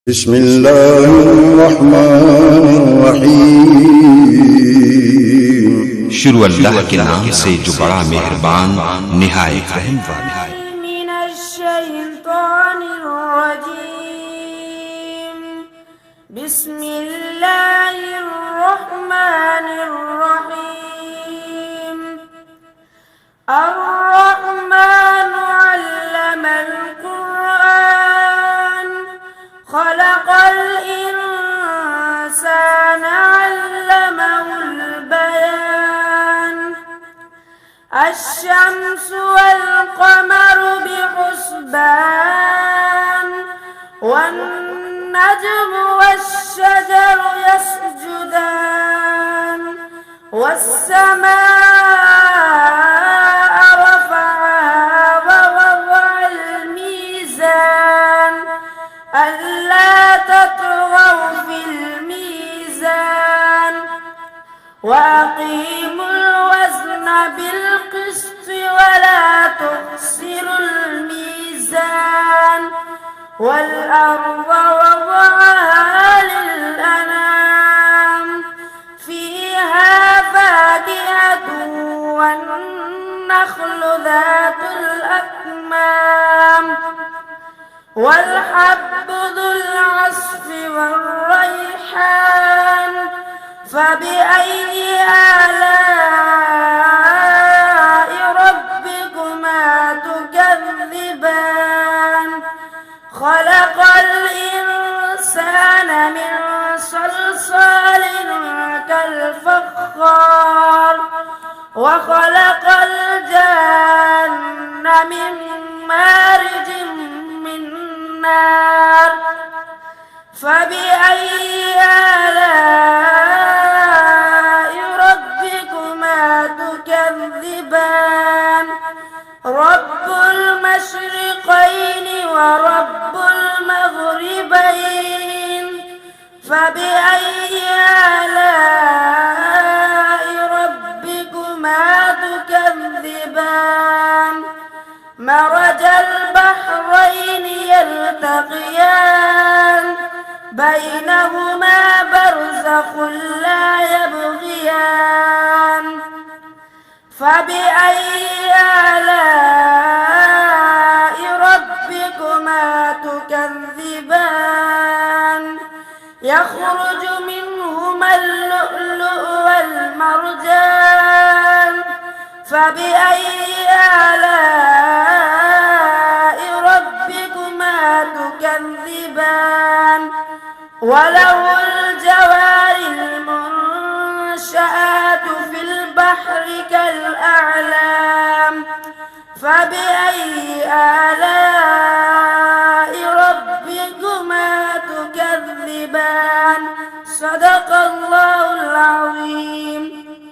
بسم الله الرحمن الرحیم شروع اللہ کے نام سے جو بڑا مہربان نہایت رحم والا ہے۔ من الشیطان الرجیم بسم اللہ الرحمن الرحیم الرحمن علم القرآن خلق الإنسان علمه البيان الشمس والقمر بحسبان والنجم والشجر يسجدان والسماء رفعها ووضع الميزان ألا تطغوا في الميزان وأقيموا الوزن بالقسط ولا تخسروا الميزان والأرض وضعها للأنام فيها فاكهة والنخل ذات الأكمام والحب ذو العصف والريحان فبأي آلاء ربكما تكذبان خلق الإنسان من صلصال كالفخار وخلق الجن من مارج من نار فبأي آلاء ربكما تكذبان رب المشرقين ورب المغربين فبأي آلاء ربكما تكذبان مرج البحرين يلتقيان بينهما برزخ لا يبغيان فبأي آلاء ربكما تكذبان يخرج منهما اللؤلؤ والمرجان فبأي آلاء ربكما تكذبان وله الجوار المنشآت في البحر كالأعلام فبأي آلاء ربكما تكذبان صدق